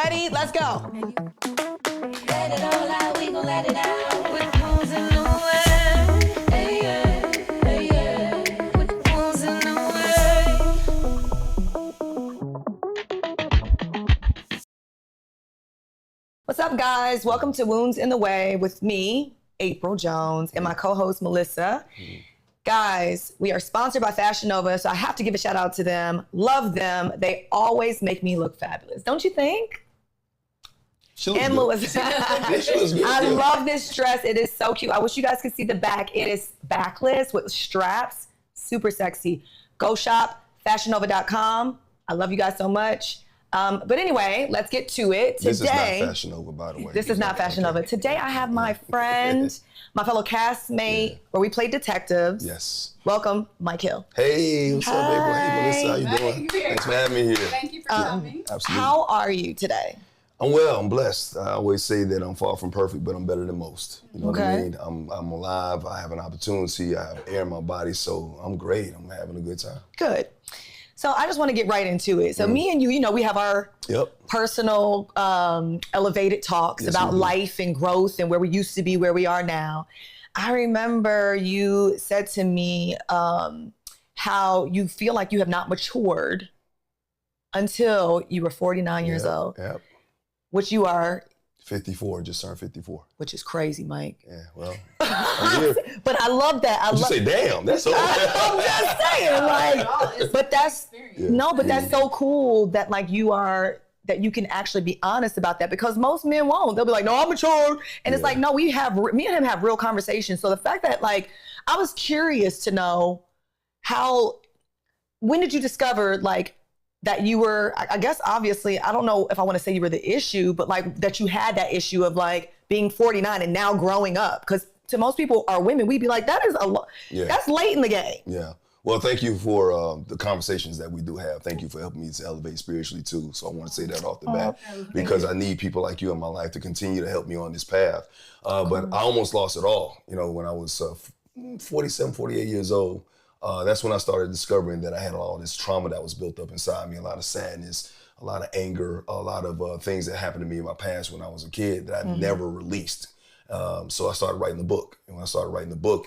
Ready? Let's go. Let it all out, we gon' let it out. With wounds in the way. Hey, yeah, hey, yeah. With wounds in the way. What's up, guys? Welcome to Wounds in the Way with me, Apryl Jones, and my co-host, Melissa. Guys, we are sponsored by Fashion Nova, so I have to give a shout out to them. Love them. They always make me look fabulous. Don't you think? And Melissa. I love this dress. It is so cute. I wish you guys could see the back. It is backless with straps. Super sexy. Go shop, fashionnova.com. I love you guys so much. But anyway, let's get to it. Today, this is not Fashion Nova, by the way. This is not Fashion Nova. Today I have my friend, my fellow castmate, where we play detectives. Yes. Welcome, Mike Hill. Hey, what's up, baby? Hey, Melissa, how you doing? Thanks for having me here. Thank you for coming. Absolutely. How are you today? I'm well, I'm blessed. I always say that I'm far from perfect, but I'm better than most. You know what I mean? I'm alive, I have an opportunity, I have air in my body, so I'm great. I'm having a good time. Good. So I just want to get right into it. So me and you, we have our personal elevated talks about life and growth and where we used to be, where we are now. I remember you said to me how you feel like you have not matured until you were 49 years old, which you are 54, just turned 54. Which is crazy, Mike. Yeah, well, I'm here. But I love that. You say, damn, that's so I'm just saying, like, but that's, that's so cool that like that you can actually be honest about that, because most men won't. They'll be like, no, I'm mature. And it's like, no, me and him have real conversations. So the fact that like, I was curious to know when did you discover like, that you were, I guess, obviously, I don't know if I want to say you were the issue, but like that you had that issue of like being 49 and now growing up. Because to most people, our women, we'd be like, that is that's late in the game. Yeah. Well, thank you for the conversations that we do have. Thank you for helping me to elevate spiritually too. So I want to say that off the bat, because I need people like you in my life to continue to help me on this path. But I almost lost it all, when I was 47, 48 years old. That's when I started discovering that I had all this trauma that was built up inside me, a lot of sadness, a lot of anger, a lot of things that happened to me in my past when I was a kid that I never released. So I started writing the book. And when I started writing the book,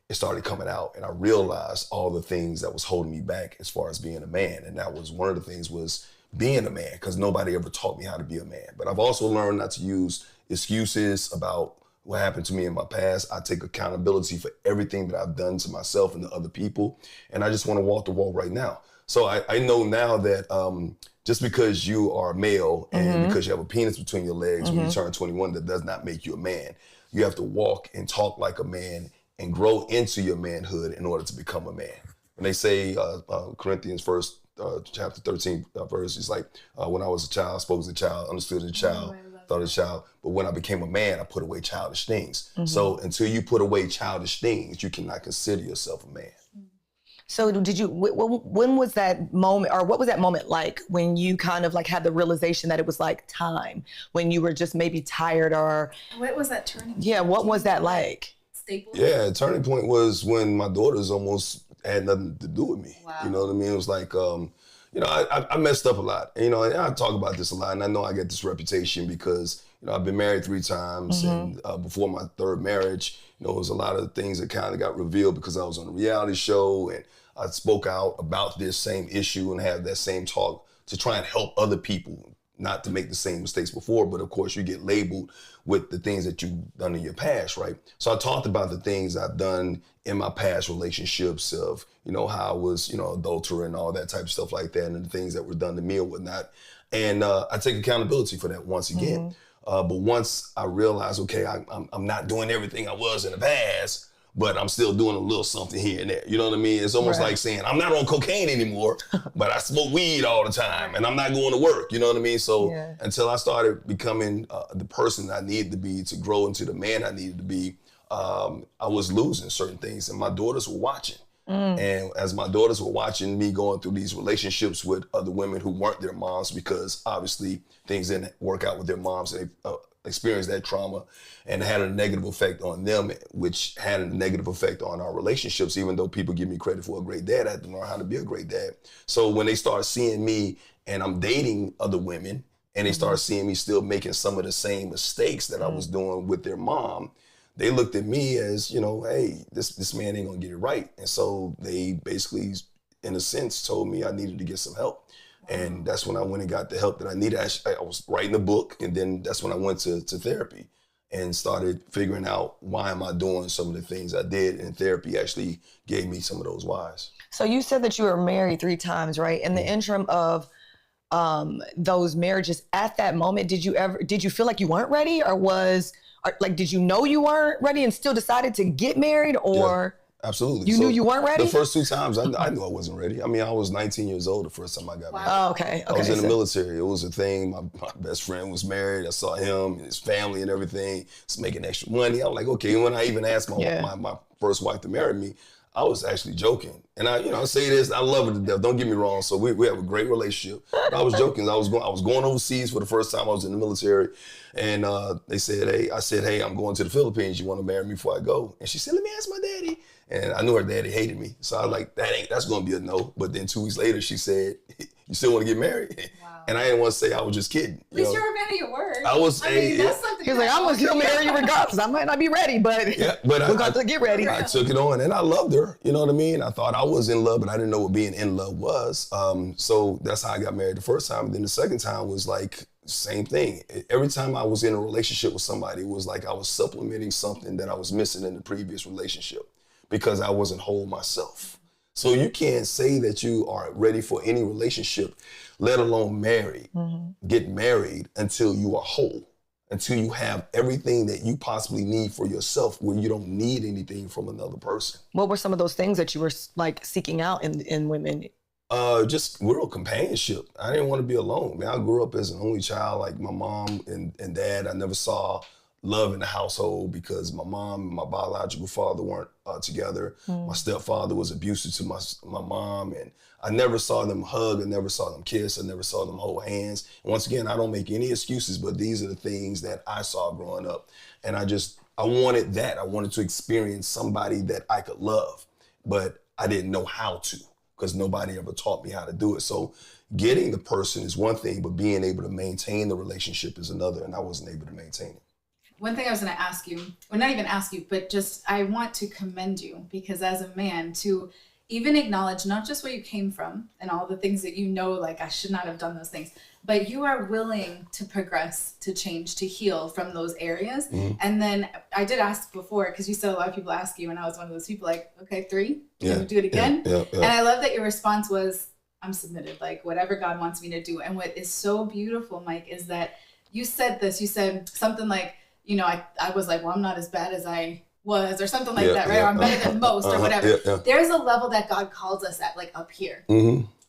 it started coming out, and I realized all the things that was holding me back as far as being a man. And that was one of the things was being a man, because nobody ever taught me how to be a man. But I've also learned not to use excuses about what happened to me in my past. I take accountability for everything that I've done to myself and to other people. And I just want to walk the walk right now. So I know now that just because you are a male and because you have a penis between your legs when you turn 21, that does not make you a man. You have to walk and talk like a man and grow into your manhood in order to become a man. When they say Corinthians first, chapter 13 verse, it's like, when I was a child, I spoke as a child, understood as a child, thought as a child. But when I became a man, I put away childish things. So until you put away childish things, you cannot consider yourself a man. So when was that moment, or what was that moment like when you kind of like had the realization that it was like time, when you were just maybe tired, or? What was that turning point? Yeah, what was that like? Staples? Yeah, turning point was when my daughters almost had nothing to do with me. Wow. You know what I mean? It was like, I messed up a lot. And I talk about this a lot, and I know I get this reputation because, I've been married 3 times, and before my 3rd marriage, there was a lot of things that kind of got revealed because I was on a reality show, and I spoke out about this same issue and had that same talk to try and help other people not to make the same mistakes before. But of course, you get labeled with the things that you've done in your past, right? So I talked about the things I've done in my past relationships of, how I was, adulterer and all that type of stuff like that, and the things that were done to me or whatnot. And I take accountability for that once again. But once I realized, okay, I'm not doing everything I was in the past, but I'm still doing a little something here and there. You know what I mean? It's almost like saying, I'm not on cocaine anymore, but I smoke weed all the time and I'm not going to work. You know what I mean? So until I started becoming the person I needed to be to grow into the man I needed to be, I was losing certain things, and my daughters were watching. And as my daughters were watching me going through these relationships with other women who weren't their moms, because obviously things didn't work out with their moms, and they experienced that trauma and had a negative effect on them, which had a negative effect on our relationships. Even though people give me credit for a great dad, I had to learn how to be a great dad. So when they start seeing me and I'm dating other women and they started seeing me still making some of the same mistakes that I was doing with their mom, they looked at me as, you know, hey, this man ain't gonna get it right. And so they basically, in a sense, told me I needed to get some help. And that's when I went and got the help that I needed. I was writing a book, and then that's when I went to therapy and started figuring out why am I doing some of the things I did. And therapy actually gave me some of those whys. So you said that you were married 3 times, right? In the interim of those marriages, at that moment, did you feel like you weren't ready, did you know you weren't ready and still decided to get married, or? Yeah. Absolutely. You knew you weren't ready? The first 2 times, I knew I wasn't ready. I mean, I was 19 years old the first time I got married. Oh, okay. I was in the military. It was a thing. My best friend was married. I saw him and his family and everything. He's making extra money. I was like, okay. And when I even asked my first wife to marry me, I was actually joking. And I say this, I love her to death. Don't get me wrong. So we have a great relationship. But I was joking. I was going overseas for the first time I was in the military. And I said, hey, I'm going to the Philippines. You want to marry me before I go? And she said, let me ask my daddy. And I knew her daddy hated me. So I was like, that's going to be a no. But then 2 weeks later, she said, you still want to get married? Wow. And I didn't want to say I was just kidding. At least you're a man of your word. That's something. He was like, I'm going to still marry you regardless. I might not be ready, but we're going to get ready. I took it on, and I loved her. You know what I mean? I thought I was in love, but I didn't know what being in love was. So that's how I got married the first time. And then the second time was like, same thing. Every time I was in a relationship with somebody, it was like I was supplementing something that I was missing in the previous relationship because I wasn't whole myself. So you can't say that you are ready for any relationship, let alone get married until you are whole, until you have everything that you possibly need for yourself where you don't need anything from another person. What were some of those things that you were like seeking out in women? Just real companionship. I didn't want to be alone, man. I grew up as an only child. Like my mom and dad, I never saw love in the household because my mom and my biological father weren't together. My stepfather was abusive to my mom, and I never saw them hug. I never saw them kiss. I never saw them hold hands. And once again, I don't make any excuses, but these are the things that I saw growing up. And I wanted that. I wanted to experience somebody that I could love, but I didn't know how to, because nobody ever taught me how to do it. So getting the person is one thing, but being able to maintain the relationship is another, and I wasn't able to maintain it. One thing I was going to ask you, or not even ask you, but just I want to commend you, because as a man, to even acknowledge not just where you came from and all the things that you know, like I should not have done those things, but you are willing to progress, to change, to heal from those areas. And then I did ask before, because you said a lot of people ask you, and I was one of those people like, okay, 3, can we do it again? Yeah. And I love that your response was, I'm submitted, like whatever God wants me to do. And what is so beautiful, Mike, is that you said something like, I was like, well, I'm not as bad as I was, or something like that, right? Or I'm better than most, or whatever. There's a level that God calls us at, like up here.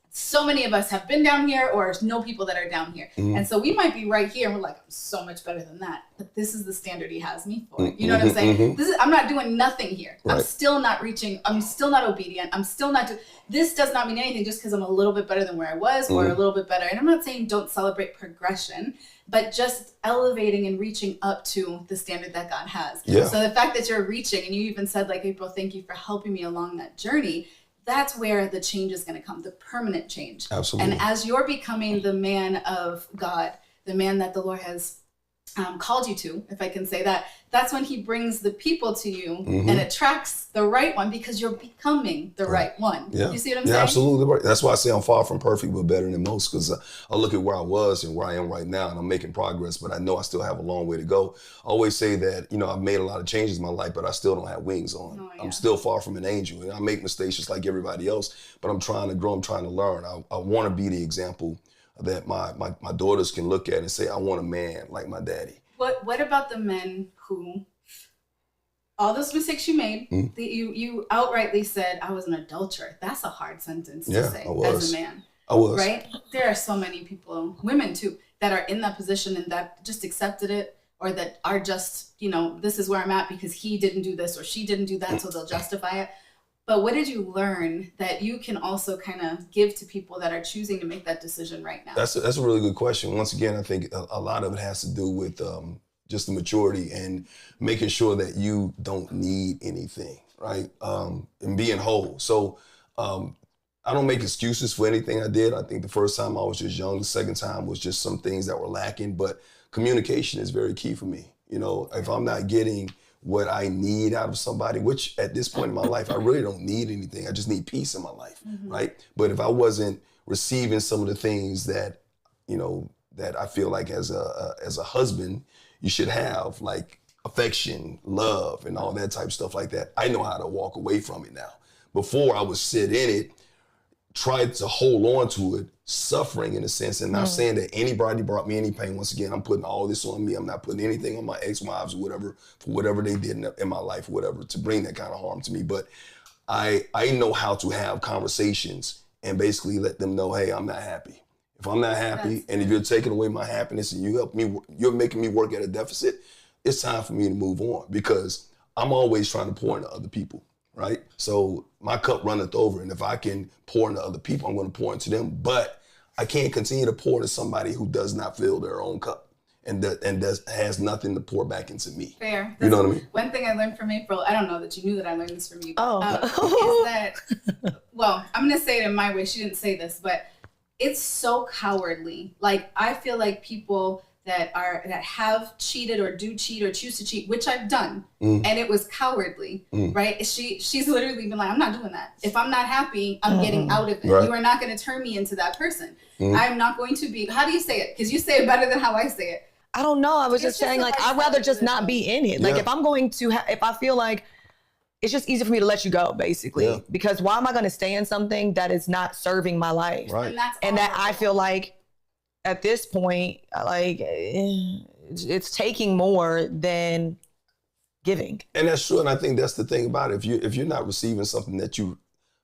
So many of us have been down here or know people that are down here. And so we might be right here and we're like, I'm so much better than that. But this is the standard he has me for. You know what I'm saying? I'm not doing nothing here. Right. I'm still not reaching. I'm still not obedient. I'm still not this does not mean anything just because I'm a little bit better than where I was or a little bit better. And I'm not saying don't celebrate progression, but just elevating and reaching up to the standard that God has. Yeah. So the fact that you're reaching, and you even said like, Apryl, thank you for helping me along that journey. That's where the change is going to come, the permanent change. Absolutely. And as you're becoming the man of God, the man that the Lord has called you to, if I can say that, that's when he brings the people to you and attracts the right one, because you're becoming the right one. Yeah. You see what I'm saying? Absolutely right. That's why I say I'm far from perfect, but better than most, because I look at where I was and where I am right now, and I'm making progress, but I know I still have a long way to go. I always say that, I've made a lot of changes in my life, but I still don't have wings on. Oh, yeah. I'm still far from an angel, and I make mistakes just like everybody else, but I'm trying to grow, I'm trying to learn. I want to be the example that my daughters can look at and say, I want a man like my daddy. What about the men who, all those mistakes you made, you outrightly said, I was an adulterer? That's a hard sentence to say as a man. I was. Right? There are so many people, women too, that are in that position and that just accepted it, or that are just, this is where I'm at because he didn't do this or she didn't do that, so they'll justify it. But what did you learn that you can also kind of give to people that are choosing to make that decision right now? That's a really good question. Once again, I think a lot of it has to do with just the maturity and making sure that you don't need anything, right? And being whole. So I don't make excuses for anything I did. I think the first time I was just young. The second time was just some things that were lacking. But communication is very key for me. You know, if I'm not getting what I need out of somebody, which at this point in my life, I really don't need anything. I just need peace in my life, right? But if I wasn't receiving some of the things that, you know, that I feel like as a husband, you should have, like affection, love, and all that type of stuff like that, I know how to walk away from it now. Before I would sit in it, try to hold on to it, suffering in a sense, and not saying that anybody brought me any pain. Once again, I'm putting all this on me. I'm not putting anything on my ex-wives or whatever, for whatever they did in my life, whatever, to bring that kind of harm to me. But I know how to have conversations and basically let them know, hey, I'm not happy. If I'm not happy, and if you're taking away my happiness and you're making me work at a deficit, it's time for me to move on, because I'm always trying to pour into other people. Right? So my cup runneth over, and if I can pour into other people, I'm going to pour into them. But I can't continue to pour to somebody who does not fill their own cup and has nothing to pour back into me. Fair. You know what I mean? One thing I learned from Apryl, I don't know that you knew that I learned this from you. Oh. Is that, well, I'm going to say it in my way. She didn't say this, but it's so cowardly. Like, I feel like people that have cheated or do cheat or choose to cheat, which I've done, and it was cowardly, right? She's literally been like, I'm not doing that. If I'm not happy, I'm getting out of it. Right. You are not going to turn me into that person. I'm not going to be, how do you say it? Because you say it better than how I say it. I don't know. I was just saying, like, I'd rather just not be in it. Like, if I'm going to, if I feel like it's just easy for me to let you go, basically, because why am I going to stay in something that is not serving my life? Right. And that I feel like at this point, like, it's taking more than giving. And that's true. And I think that's the thing about it. If you're not receiving something that you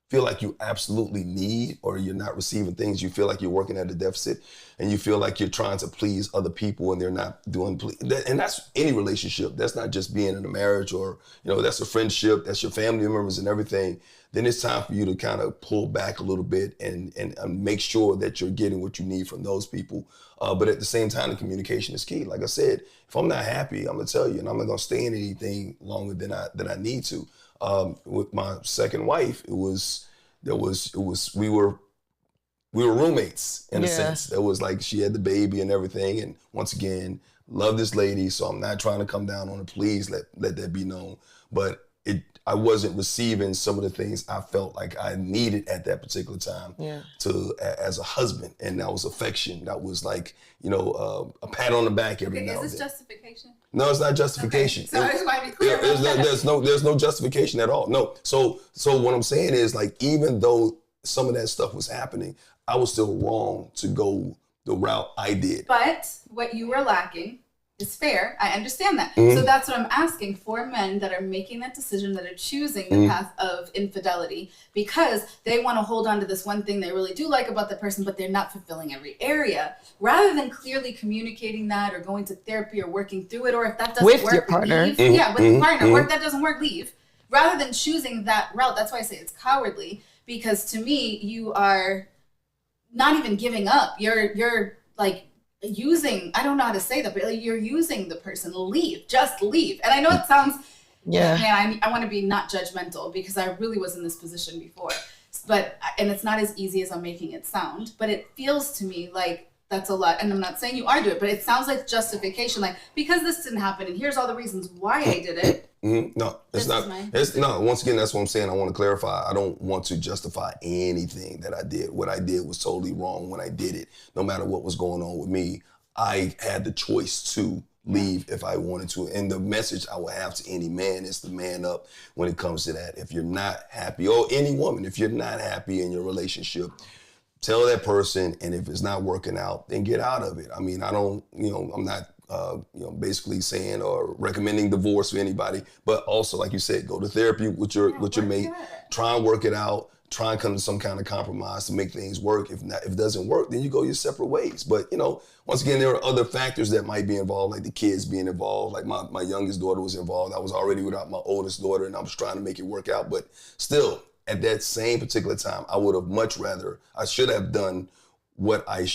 feel like you absolutely need, or you're not receiving things, you feel like you're working at a deficit, and you feel like you're trying to please other people and they're not doing, and that's any relationship. That's not just being in a marriage, or, you know, that's a friendship, that's your family members and everything. Then it's time for you to kind of pull back a little bit and make sure that you're getting what you need from those people. But at the same time, the communication is key. Like I said, if I'm not happy, I'm gonna tell you, and I'm not gonna stay in anything longer than I need to. With my second wife, we were roommates in a sense. It was like she had the baby and everything. And once again, love this lady, so I'm not trying to come down on her. Please let that be known. But I wasn't receiving some of the things I felt like I needed at that particular time as a husband. And that was affection. That was like, you know, a pat on the back every now and then. Is this justification? No, it's not justification. Okay. So I just want to be clear. There's no justification at all. No. So what I'm saying is, like, even though some of that stuff was happening, I was still wrong to go the route I did. But what you were lacking is fair. I understand that. So that's what I'm asking for men that are making that decision, that are choosing the path of infidelity, because they want to hold on to this one thing they really do like about the person, but they're not fulfilling every area. Rather than clearly communicating that, or going to therapy, or working through it, or if that doesn't work, with your partner. leave. Yeah, with your partner. Or if that doesn't work, leave. Rather than choosing that route. That's why I say it's cowardly, because to me, you are not even giving up. You're like using, I don't know how to say that, but like, you're using the person. Leave, just leave. And I know it sounds, man, I want to be not judgmental, because I really was in this position before. But, and it's not as easy as I'm making it sound, but it feels to me like that's a lot. And I'm not saying you are doing it, but it sounds like justification, like, because this didn't happen, and here's all the reasons why I did it. No, it's not. No, once again, that's what I'm saying. I want to clarify. I don't want to justify anything that I did. What I did was totally wrong when I did it. No matter what was going on with me, I had the choice to leave if I wanted to. And the message I would have to any man is to man up when it comes to that. If you're not happy, or any woman, if you're not happy in your relationship, tell that person. And if it's not working out, then get out of it. I mean, I'm not basically saying or recommending divorce for anybody, but also, like you said, go to therapy with your mate, try and work it out, try and come to some kind of compromise to make things work. If it doesn't work, then you go your separate ways. But, you know, once again, there are other factors that might be involved, like the kids being involved. Like my youngest daughter was involved. I was already without my oldest daughter, and I was trying to make it work out. But still, at that same particular time, I would have much rather, I should have done what I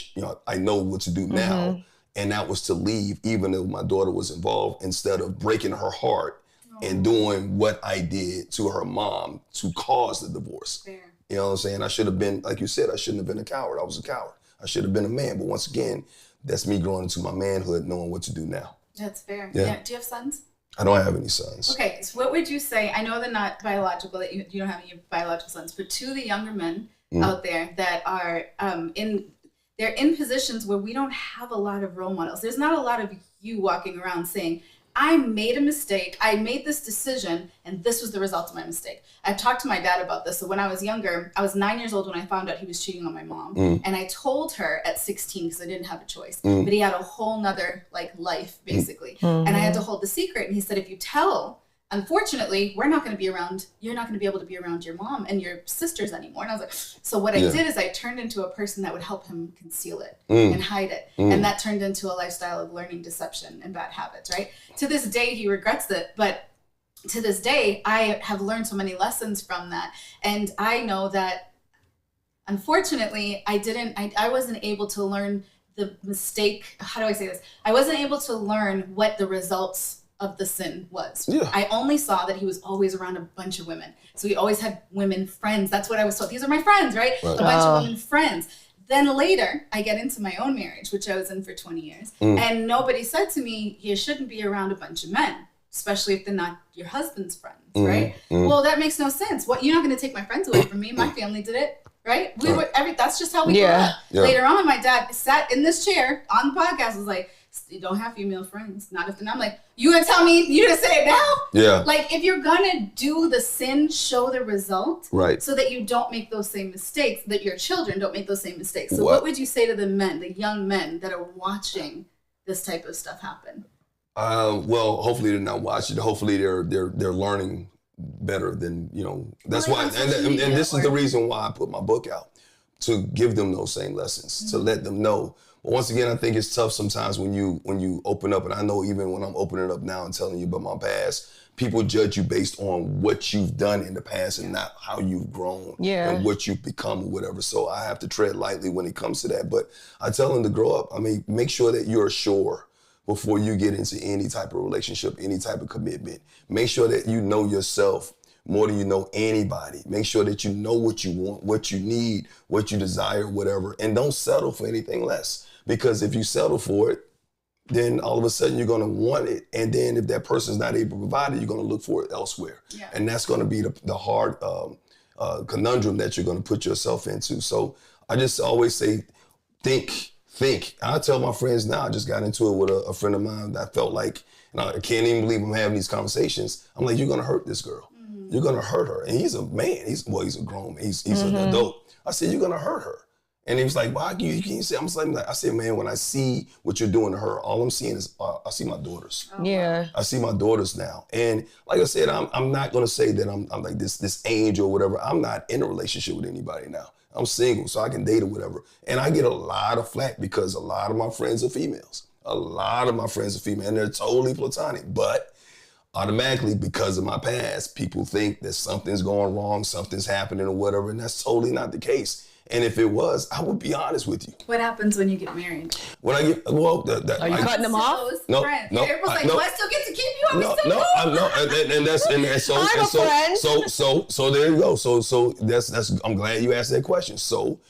know what to do now. And that was to leave, even though my daughter was involved, instead of breaking her heart and doing what I did to her mom to cause the divorce. Fair. You know what I'm saying? I should have been, like you said, I shouldn't have been a coward. I was a coward. I should have been a man. But once again, that's me growing into my manhood, knowing what to do now. That's fair. Yeah. Do you have sons? I don't have any sons. Okay, so what would you say? I know they're not biological, that you don't have any biological sons, but to the younger men out there that are they're in positions where we don't have a lot of role models. There's not a lot of you walking around saying, I made a mistake, I made this decision, and this was the result of my mistake. I've talked to my dad about this. So when I was younger, I was 9 years old when I found out he was cheating on my mom. And I told her at 16, because I didn't have a choice, but he had a whole nother life, basically. And I had to hold the secret. And he said, if you tell, unfortunately, we're not going to be around, you're not going to be able to be around your mom and your sisters anymore. And I was like, so what I did is I turned into a person that would help him conceal it and hide it. And that turned into a lifestyle of learning deception and bad habits, right? To this day, he regrets it. But to this day, I have learned so many lessons from that. And I know that, unfortunately, I wasn't able to learn the mistake. How do I say this? I wasn't able to learn what the results of the sin was. Yeah. I only saw that he was always around a bunch of women. So he always had women friends. That's what I was told. These are my friends, right? A bunch of women friends. Then later, I get into my own marriage, which I was in for 20 years. And nobody said to me, you shouldn't be around a bunch of men, especially if they're not your husband's friends, right? Well, that makes no sense. What, you're not going to take my friends away from me. My family did it, right? That's just how we grew up. Yeah. Later on, my dad sat in this chair on the podcast, was like, you don't have female friends, not if they're not. I'm like, you gonna tell me, you gonna say it now? Yeah. Like, if you're gonna do the sin, show the result. Right. So that you don't make those same mistakes, that your children don't make those same mistakes. So what would you say to the men, the young men that are watching this type of stuff happen? Well, hopefully they're not watching. Hopefully they're learning better than, that's why, and this is the reason why I put my book out, to give them those same lessons, to let them know. But once again, I think it's tough sometimes when you open up, and I know even when I'm opening up now and telling you about my past, people judge you based on what you've done in the past and not how you've grown and what you've become or whatever. So I have to tread lightly when it comes to that. But I tell them to grow up. I mean, make sure that you're sure before you get into any type of relationship, any type of commitment. Make sure that you know yourself more than you know anybody. Make sure that you know what you want, what you need, what you desire, whatever, and don't settle for anything less. Because if you settle for it, then all of a sudden you're going to want it. And then if that person's not able to provide it, you're going to look for it elsewhere. Yeah. And that's going to be the hard conundrum that you're going to put yourself into. So I just always say, think. I tell my friends now, I just got into it with a friend of mine that I felt like, and I can't even believe I'm having these conversations. I'm like, you're going to hurt this girl. You're going to hurt her. And he's a man. He's a grown man. He's an adult. I said, you're going to hurt her. And he was like, why can you say? I said, man, when I see what you're doing to her, all I'm seeing is I see my daughters. Yeah. I see my daughters now. And like I said, I'm not going to say that I'm like this angel or whatever. I'm not in a relationship with anybody now. I'm single, so I can date or whatever. And I get a lot of flack because a lot of my friends are females. And they're totally platonic. But automatically, because of my past, people think that something's going wrong, something's happening or whatever, and that's totally not the case. And if it was, I would be honest with you. What happens when you get married? When I get, are you cutting them off? No. April's like, do I still get to keep you? And so there you go. So that's I'm glad you asked that question. So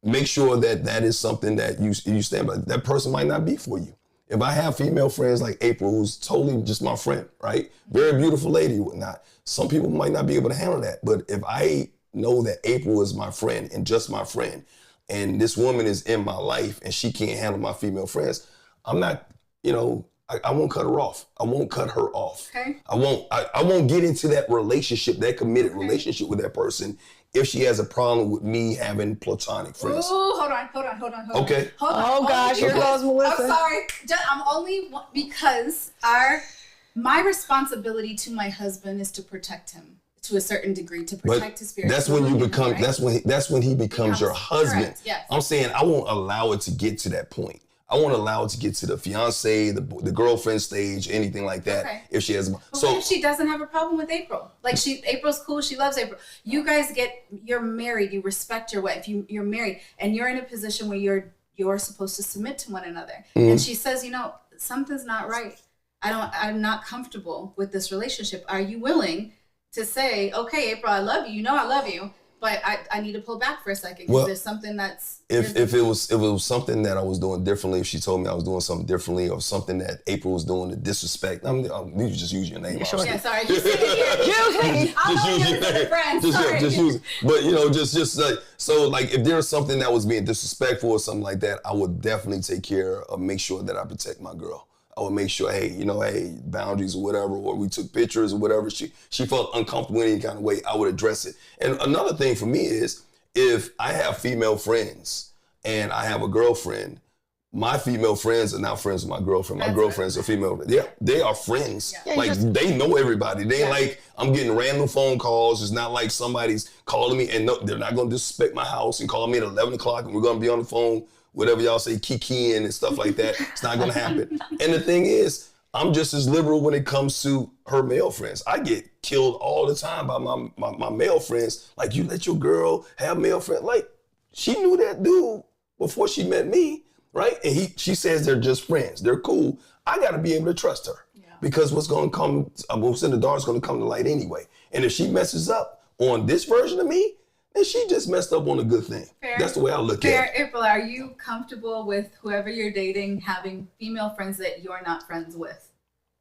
make sure that is something that you stand by. That person might not be for you. If I have female friends like Apryl, who's totally just my friend, right? Very beautiful lady and whatnot. Some people might not be able to handle that. But if I know that Apryl is my friend and just my friend, and this woman is in my life and she can't handle my female friends, I'm not, I won't cut her off. I won't cut her off. Okay. I won't get into that relationship, that committed relationship with that person if she has a problem with me having platonic friends. Ooh, hold on. Okay. Hold on. Oh gosh, here goes Melissa. I'm sorry. I'm only because my responsibility to my husband is to protect him to a certain degree, to protect his spirit. That's when you become. Right? That's when he becomes your husband. Correct, yes. I'm saying I won't allow it to get to that point. I won't allow it to get to the fiance, the girlfriend stage, anything like that. Okay. If she has, what if she doesn't have a problem with Apryl? Like April's cool, she loves Apryl. You guys you're married, you respect your wife, you're married, and you're in a position where you're supposed to submit to one another. Mm-hmm. And she says, something's not right. I'm not comfortable with this relationship. Are you willing to say, okay, Apryl, I love you. I love you, but I need to pull back for a second because there's something that's... If it was something that I was doing differently, if she told me I was doing something differently or something that Apryl was doing to disrespect, you just use your name. Sure. Yeah, sorry. Just say it here. Use me. I'm Just use your your name. friend. Just use it. But just like, so like if there's something that was being disrespectful or something like that, I would definitely take care of, make sure that I protect my girl. I would make sure, hey, boundaries or whatever, or we took pictures or whatever. She felt uncomfortable in any kind of way, I would address it. And another thing for me is, if I have female friends and I have a girlfriend, my female friends are now friends with my girlfriend. My girlfriends are female. Yeah, they are friends. Yeah. Like, they know everybody. They ain't like, I'm getting random phone calls. It's not like somebody's calling me, and no, they're not going to disrespect my house and call me at 11 o'clock and we're going to be on the phone, whatever y'all say, kikiing and stuff like that. It's not going to happen. And the thing is, I'm just as liberal when it comes to her male friends. I get killed all the time by my male friends. Like, you let your girl have male friends. Like, she knew that dude before she met me, right? And she says they're just friends. They're cool. I got to be able to trust her because what's in the dark is going to come to light anyway. And if she messes up on this version of me, then she just messed up on a good thing. Fair. That's the way I look at it. Apryl, are you comfortable with whoever you're dating having female friends that you're not friends with?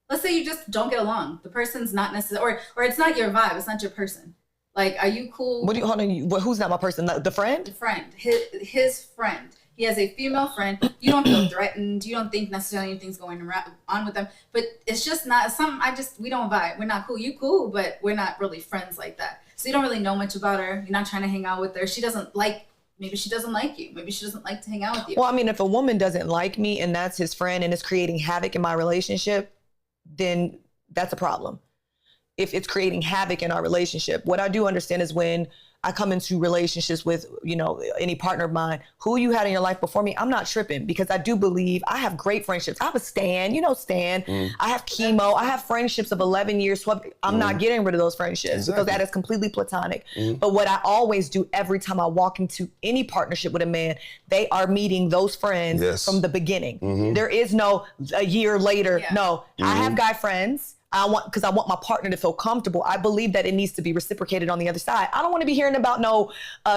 Let's say you just don't get along. The person's not necessarily, or it's not your vibe. It's not your person. Like, are you cool? Hold on. Who's not my person? The friend? The friend. His friend. He has a female friend. You don't feel threatened. You don't think necessarily anything's going on with them. But it's just not something. We don't vibe. We're not cool. You cool, but we're not really friends like that. So you don't really know much about her. You're not trying to hang out with her. Maybe she doesn't like you. Maybe she doesn't like to hang out with you. Well, I mean, if a woman doesn't like me and that's his friend and it's creating havoc in my relationship, then that's a problem. If it's creating havoc in our relationship, what I do understand is when I come into relationships with, any partner of mine, who you had in your life before me, I'm not tripping because I do believe I have great friendships. I have a Stan, Stan. I have chemo. I have friendships of 11 years. 12. I'm not getting rid of those friendships because that is completely platonic. But what I always do every time I walk into any partnership with a man, they are meeting those friends from the beginning. There is no a year later. Yeah. No, I have guy friends. Because I want my partner to feel comfortable. I believe that it needs to be reciprocated on the other side. I don't want to be hearing about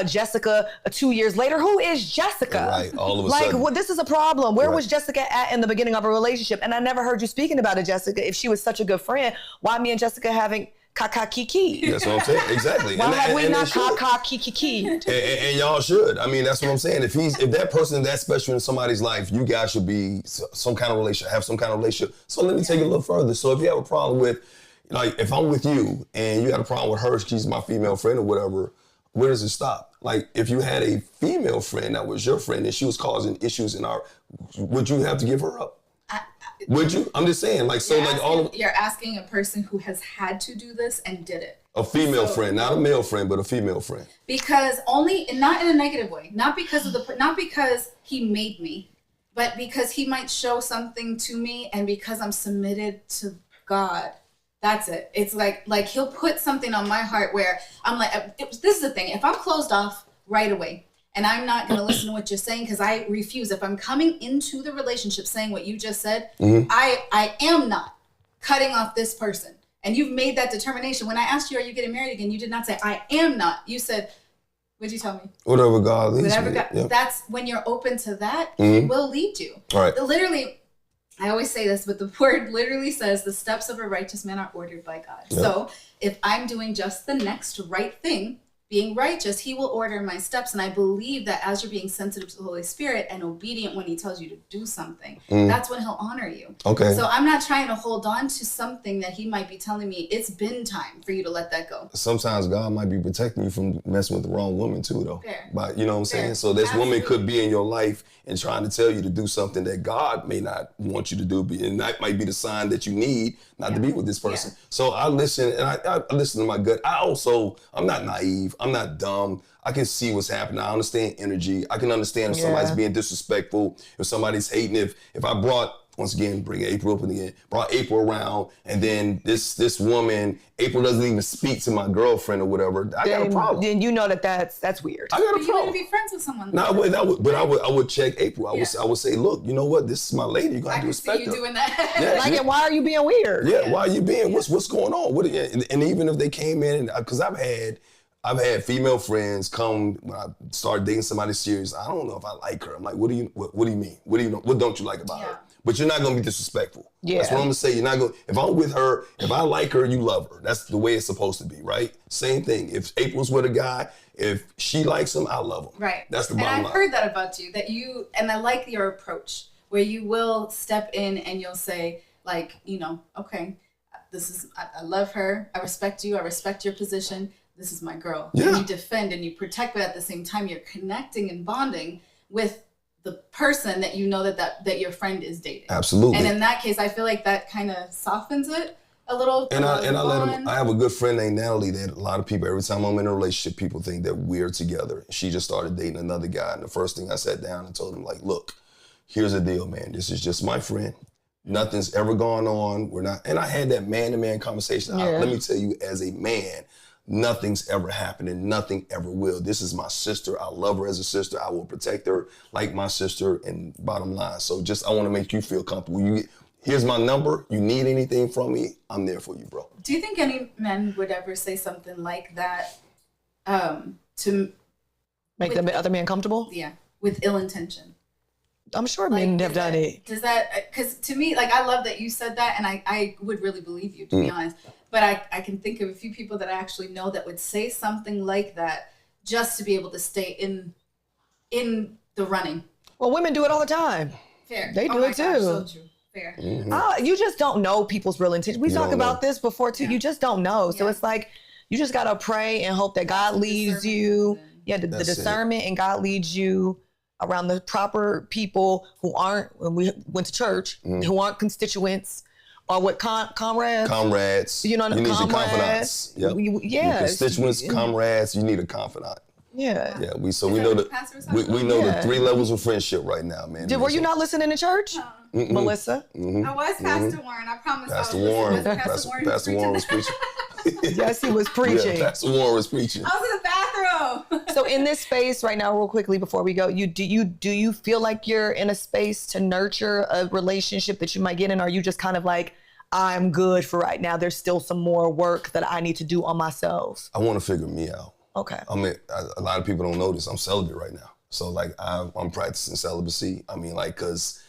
Jessica 2 years later. Who is Jessica? Right, all of a sudden. Well, this is a problem. Where was Jessica at in the beginning of a relationship? And I never heard you speaking about it, Jessica. If she was such a good friend, why me and Jessica having kiki? That's what I'm saying. Exactly. Why have we not kiki? And y'all should. I mean, that's what I'm saying. If that person is that special in somebody's life, you guys should be some kind of relationship, have some kind of relationship. So let me take it a little further. So if you have a problem with, like, if I'm with you and you got a problem with her, she's my female friend or whatever, where does it stop? Like, if you had a female friend that was your friend and she was causing issues would you have to give her up? Would you? I'm just saying, like, so, you're asking a person who has had to do this and did it. A female friend, not a male friend, but a female friend. Because not in a negative way, not because he made me, but because he might show something to me, and because I'm submitted to God. That's it. It's like he'll put something on my heart where I'm like, this is the thing. If I'm closed off right away, and I'm not going to listen to what you're saying because I refuse. If I'm coming into the relationship saying what you just said, I am not cutting off this person. And you've made that determination. When I asked you, are you getting married again? You did not say, I am not. You said, what'd you tell me? Whatever God leads me. That's when you're open to that, he will lead you. Right. Literally, I always say this, but the word literally says the steps of a righteous man are ordered by God. Yep. So if I'm doing just the next right thing, being righteous, he will order my steps. And I believe that as you're being sensitive to the Holy Spirit and obedient when he tells you to do something, that's when he'll honor you. Okay. So I'm not trying to hold on to something that he might be telling me, it's been time for you to let that go. Sometimes God might be protecting you from messing with the wrong woman too, though. Fair. But you know what I'm saying? So this woman could be in your life and trying to tell you to do something that God may not want you to do. And that might be the sign that you need not to be with this person. Yeah. So I listen, and I listen to my gut. I'm not naive. I'm not dumb. I can see what's happening. I understand energy. I can understand if somebody's being disrespectful, if somebody's hating, if I brought, once again, bring Apryl up again, brought Apryl around, and then this woman, Apryl doesn't even speak to my girlfriend or whatever, I got a problem. Then you know that's weird. I got a problem. You wouldn't be friends with someone. No, I would check Apryl. I would say, look, you know what? This is my lady. You're gonna have to respect her. I can see you doing that. And why are you being weird? Yeah, why are you being? What's going on? And even if they came in, because I've had I've had female friends come when I started dating somebody serious. I don't know if I like her. I'm like, what do you mean? What don't you like about her? But you're not gonna be disrespectful. Yeah. That's what I'm gonna say. You're not gonna, if I'm with her, if I like her, you love her. That's the way it's supposed to be, right? Same thing. If April's with a guy, if she likes him, I love him. Right. That's the bottom line. And I've heard that about you, and I like your approach, where you will step in and you'll say, like, okay, I love her, I respect you, I respect your position, this is my girl. Yeah. And you defend and you protect, but at the same time, you're connecting and bonding with the person that you know that your friend is dating. Absolutely. And in that case, I feel like that kind of softens it a little. And I let him. I have a good friend named Natalie that a lot of people, every time I'm in a relationship, people think that we're together. She just started dating another guy, and the first thing I sat down and told him, like, look, here's the deal, man. This is just my friend. Nothing's ever gone on. We're not. And I had that man-to-man conversation. Yeah. Let me tell you, as a man, nothing's ever happened and nothing ever will. This is my sister. I love her as a sister. I will protect her like my sister, and bottom line. So just, I want to make you feel comfortable. Here's my number. You need anything from me, I'm there for you, bro. Do you think any men would ever say something like that to make the other man comfortable? Yeah, with ill intention. I'm sure men have done it. Does that, because to me, like, I love that you said that, and I would really believe you, to be honest. But I can think of a few people that I actually know that would say something like that just to be able to stay in the running. Well, women do it all the time. Fair. They do it too. Gosh, so true. Fair. Mm-hmm. You just don't know people's real intentions. We talked about this before too. Yeah. You just don't know. So it's like, you just got to pray and hope that God leads you. Yeah, the discernment, and God leads you around the proper people who aren't, when we went to church, who aren't constituents, or what comrades. You know, you need your confidants. Yep. Your constituents, comrades. You need a confidant. Yeah. Yeah. We know the 3 levels of friendship right now, man. Were you not listening to church, Melissa? I was Pastor Warren. I promise. Pastor Warren. Pastor Warren was preaching. Yes, he was preaching. Yeah, Pastor Warren was preaching. I was in the bathroom. So in this space right now, real quickly before we go, do you feel like you're in a space to nurture a relationship that you might get in? Or are you just kind of like, I'm good for right now, there's still some more work that I need to do on myself? I want to figure me out. Okay. I mean, a lot of people don't know this. I'm celibate right now. So like I'm practicing celibacy. I mean, like, cause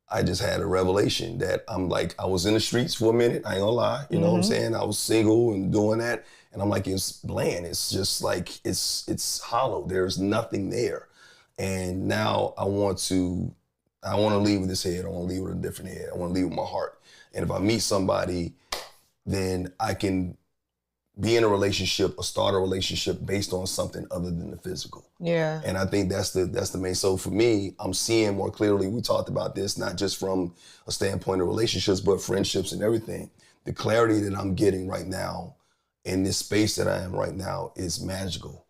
I just had a revelation that I'm like, I was in the streets for a minute. I ain't gonna lie. You know what I'm saying? I was single and doing that. And I'm like, it's bland. It's just like, it's hollow. There's nothing there. And now I want to leave with this head. I want to leave with a different head. I want to leave with my heart. And if I meet somebody, then I can be in a relationship or start a relationship based on something other than the physical. Yeah. And I think that's the main. So for me, I'm seeing more clearly. We talked about this, not just from a standpoint of relationships, but friendships and everything. The clarity that I'm getting right now in this space that I am right now is magical.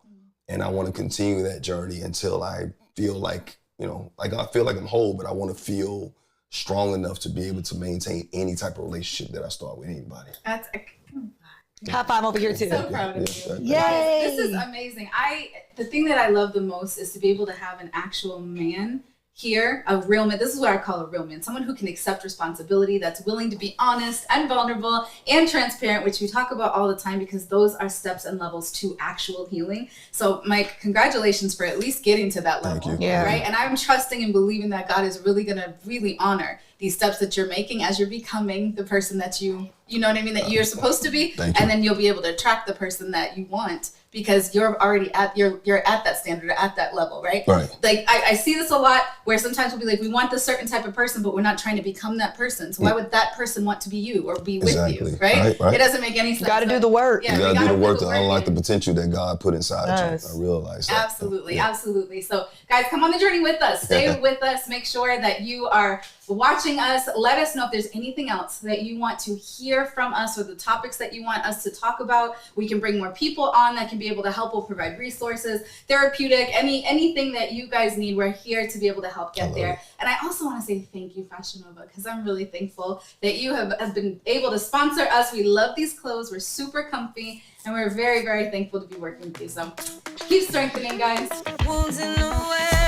And I want to continue that journey until I feel like, like I feel like I'm whole, but I want to feel strong enough to be able to maintain any type of relationship that I start with anybody. That's high five over here too. So proud of you. Yay! This is amazing. The thing that I love the most is to be able to have an actual man here, a real man. This is what I call a real man. Someone who can accept responsibility, that's willing to be honest and vulnerable and transparent, which we talk about all the time because those are steps and levels to actual healing. So Mike, congratulations for at least getting to that level. Thank you. Yeah. Right? And I'm trusting and believing that God is really going to really honor these steps that you're making as you're becoming the person that you know what I mean, that you're supposed to be. And then you'll be able to attract the person that you want because you're already you're at that standard, at that level, right? Right. Like I see this a lot where sometimes we'll be like, we want this certain type of person, but we're not trying to become that person. So why would that person want to be you or be with you, right? It doesn't make any sense. You got to do the work. Yeah, you got to do the work to unlock the potential that God put inside you. I realize that. Absolutely, absolutely. So guys, come on the journey with us. Stay with us. Make sure that you are watching us. Let us know if there's anything else that you want to hear from us or the topics that you want us to talk about. We can bring more people on that can be able to help. We'll provide resources, therapeutic, anything that you guys need. We're here to be able to help get there. And I also want to say thank you, Fashion Nova, because I'm really thankful that you have been able to sponsor us. We love these clothes. We're super comfy, and we're very, very thankful to be working with you. So keep strengthening, guys. Wounds in the way.